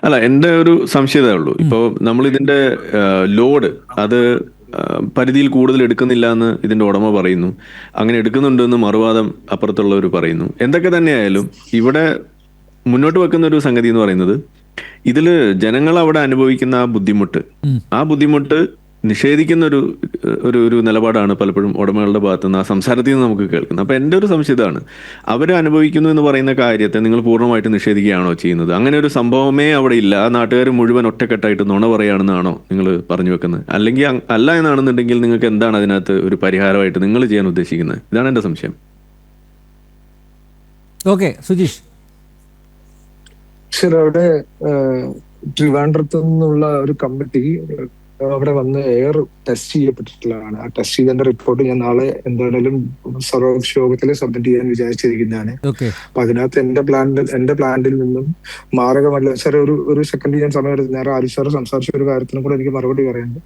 അല്ല, എൻ്റെ ഒരു സംശയമേ ഉള്ളൂ. ഉം. ഇപ്പോൾ നമ്മൾ ഇതിന്റെ ലോഡ് അത് പരിധിയിൽ കൂടുതൽ എടുക്കുന്നില്ല എന്ന് ഇതിന്റെ ഉടമ പറയുന്നു. അങ്ങനെ എടുക്കുന്നുണ്ടെന്ന് മറുവാദം അപ്പുറത്തുള്ളവർ പറയുന്നു. എന്തൊക്കെ തന്നെയായാലും ഇവിടെ മുന്നോട്ട് വെക്കുന്ന ഒരു സംഗതി എന്ന് പറയുന്നത്, ഇതില് ജനങ്ങൾ അവിടെ അനുഭവിക്കുന്ന ആ ബുദ്ധിമുട്ട്, ഉം. ആ ബുദ്ധിമുട്ട് നിഷേധിക്കുന്ന ഒരു ഒരു ഒരു നിലപാടാണ് പലപ്പോഴും ഉടമകളുടെ ഭാഗത്തു നിന്ന് ആ സംസാരത്തിൽ നിന്ന് നമുക്ക് കേൾക്കുന്നത്. അപ്പൊ എൻ്റെ ഒരു സംശയം ഇതാണ്, അവർ അനുഭവിക്കുന്നു എന്ന് പറയുന്ന കാര്യത്തെ നിങ്ങൾ പൂർണ്ണമായിട്ട് നിഷേധിക്കുകയാണോ ചെയ്യുന്നത്? അങ്ങനെ ഒരു സംഭവമേ അവിടെ ഇല്ല, ആ നാട്ടുകാർ മുഴുവൻ ഒറ്റക്കെട്ടായിട്ട് നുണ പറയുകയാണെന്നാണോ നിങ്ങൾ പറഞ്ഞു വെക്കുന്നത്? അല്ലെങ്കിൽ അല്ല എന്നാണെന്നുണ്ടെങ്കിൽ നിങ്ങൾക്ക് എന്താണ് അതിനകത്ത് ഒരു പരിഹാരമായിട്ട് നിങ്ങൾ ചെയ്യാൻ ഉദ്ദേശിക്കുന്നത്? ഇതാണ് എൻ്റെ സംശയം. ഓക്കെ, സുജീഷ്. പക്ഷേ അവിടെ ട്രിവാൻഡ്രത്ത് നിന്നുള്ള ഒരു കമ്മിറ്റി അവിടെ വന്ന് എയർ ടെസ്റ്റ് ചെയ്യപ്പെട്ടിട്ടുള്ളതാണ്. ആ ടെസ്റ്റ് ചെയ്തതിന്റെ റിപ്പോർട്ട് ഞാൻ നാളെ എന്തായാലും സർവകക്ഷി യോഗത്തിൽ സബ്മിറ്റ് ചെയ്യാൻ വിചാരിച്ചിരിക്കുന്നതാണ്. ഓക്കെ. അപ്പൊ അതിനകത്ത് എന്റെ പ്ലാന്റിൽ നിന്നും മാരകമല്ല സാർ. ഒരു സെക്കൻഡ് ഞാൻ സമയം എടുത്ത് നേരെ ആരിഫ് സാർ സംസാരിച്ച ഒരു കാര്യത്തിനും കൂടെ എനിക്ക് മറുപടി പറയാനുണ്ട്.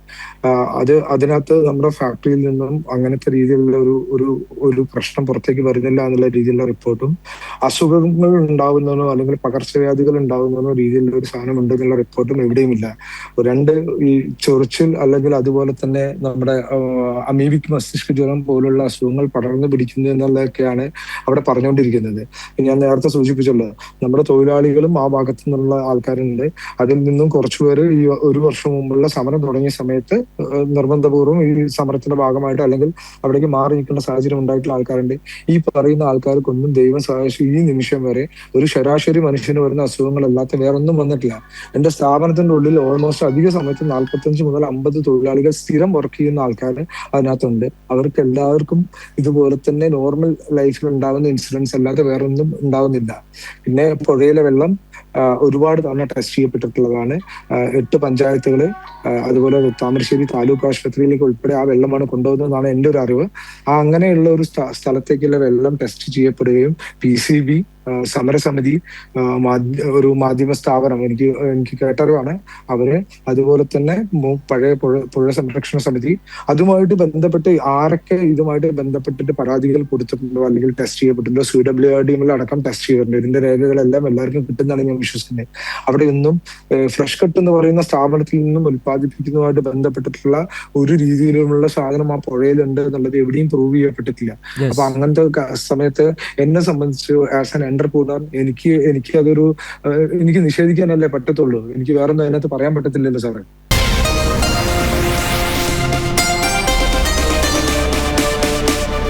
അതിനകത്ത് നമ്മുടെ ഫാക്ടറിയിൽ നിന്നും അങ്ങനത്തെ രീതിയിലുള്ള ഒരു ഒരു പ്രശ്നം പുറത്തേക്ക് വരുന്നില്ല എന്നുള്ള രീതിയിലുള്ള റിപ്പോർട്ടും, അസുഖങ്ങൾ ഉണ്ടാവുന്നതിനോ അല്ലെങ്കിൽ പകർച്ചവ്യാധികൾ ഉണ്ടാവുന്നതിനോ രീതിയിലുള്ള ഒരു സാധനം ഉണ്ടെന്നുള്ള റിപ്പോർട്ടും എവിടെയുമില്ല. രണ്ട് ഈ ചൊറിച്ചിൽ അല്ലെങ്കിൽ അതുപോലെ തന്നെ നമ്മുടെ അമീബിക് മസ്തിഷ്ക ജ്വരം പോലുള്ള അസുഖങ്ങൾ പടർന്നു പിടിക്കുന്നു എന്നുള്ളതൊക്കെയാണ് അവിടെ പറഞ്ഞുകൊണ്ടിരിക്കുന്നത്. ഞാൻ നേരത്തെ സൂചിപ്പിച്ചല്ലോ, നമ്മുടെ തൊഴിലാളികളും ആ ഭാഗത്തു നിന്നുള്ള ആൾക്കാരുണ്ട്. അതിൽ നിന്നും കുറച്ചുപേര് ഈ ഒരു വർഷം മുമ്പുള്ള സമരം തുടങ്ങിയ സമയത്ത് നിർബന്ധപൂർവ്വം ഈ സമരത്തിന്റെ ഭാഗമായിട്ട് അല്ലെങ്കിൽ അവിടേക്ക് മാറി നിൽക്കുന്ന സാഹചര്യം ഉണ്ടായിട്ടുള്ള ആൾക്കാരുണ്ട്. ഈ പറയുന്ന ആൾക്കാർക്കൊന്നും ദൈവം സഹായിച്ചു ഈ നിമിഷം വരെ ഒരു ശരാശരി മനുഷ്യന് വരുന്ന അസുഖങ്ങളല്ലാത്ത വേറൊന്നും വന്നിട്ടില്ല. എന്റെ സ്ഥാപനത്തിന്റെ ഉള്ളിൽ ഓൾമോസ്റ്റ് അധിക സമയത്ത് 45 മുതൽ 50 തൊഴിലാളികൾ സ്ഥിരം വർക്ക് ചെയ്യുന്ന ആൾക്കാർ അതിനകത്തുണ്ട്. അവർക്ക് എല്ലാവർക്കും ഇതുപോലെ തന്നെ നോർമൽ ലൈഫിൽ ഉണ്ടാകുന്ന ഇൻസിഡൻസ് അല്ലാതെ വേറെ ഒന്നും ഉണ്ടാവുന്നില്ല. പിന്നെ പുഴയിലെ വെള്ളം ഒരുപാട് തവണ ടെസ്റ്റ് ചെയ്യപ്പെട്ടിട്ടുള്ളതാണ്. 8 പഞ്ചായത്തുകള്, അതുപോലെ താമരശ്ശേരി താലൂക്ക് ആശുപത്രിയിലേക്ക് ഉൾപ്പെടെ ആ വെള്ളമാണ് കൊണ്ടുപോകുന്നതെന്നാണ് എൻ്റെ ഒരു അറിവ്. അങ്ങനെയുള്ള ഒരു സ്ഥലത്തേക്കുള്ള വെള്ളം ടെസ്റ്റ് ചെയ്യപ്പെടുകയും PCB സമരസമിതി, ഒരു മാധ്യമ സ്ഥാപനം, എനിക്ക് കേട്ടറിവാണ് അവര്, അതുപോലെ തന്നെ പഴയ പുഴ സംരക്ഷണ സമിതി, അതുമായിട്ട് ബന്ധപ്പെട്ട് ആരൊക്കെ ഇതുമായിട്ട് ബന്ധപ്പെട്ടിട്ട് പരാതികൾ കൊടുത്തിട്ടുണ്ടോ അല്ലെങ്കിൽ ടെസ്റ്റ് ചെയ്യപ്പെട്ടിട്ടുണ്ടോ, CWRD അടക്കം ടെസ്റ്റ് ചെയ്തിട്ടുണ്ട്. ഇതിന്റെ രേഖകളെല്ലാം എല്ലാവർക്കും കിട്ടുന്നതാണ് ഞാൻ വിശ്വസിക്കുന്നത്. അവിടെ ഒന്നും ഫ്രഷ് കട്ട് എന്ന് പറയുന്ന സ്ഥാപനത്തിൽ നിന്നും ഉൽപ്പാദിപ്പിക്കുന്നതുമായിട്ട് ബന്ധപ്പെട്ടിട്ടുള്ള ഒരു രീതിയിലുമുള്ള സാധനം ആ പുഴയിലുണ്ട് എന്നുള്ളത് എവിടെയും പ്രൂവ് ചെയ്യപ്പെട്ടിട്ടില്ല. അപ്പൊ അങ്ങനത്തെ സമയത്ത് എന്നെ സംബന്ധിച്ച് ആസ് ആൻ എന്റർപ്രൂണർ എനിക്ക് നിഷേധിക്കാനല്ലേ പറ്റത്തുള്ളൂ. എനിക്ക് വേറൊന്നും അതിനകത്ത് പറയാൻ പറ്റത്തില്ലല്ലോ സാറേ.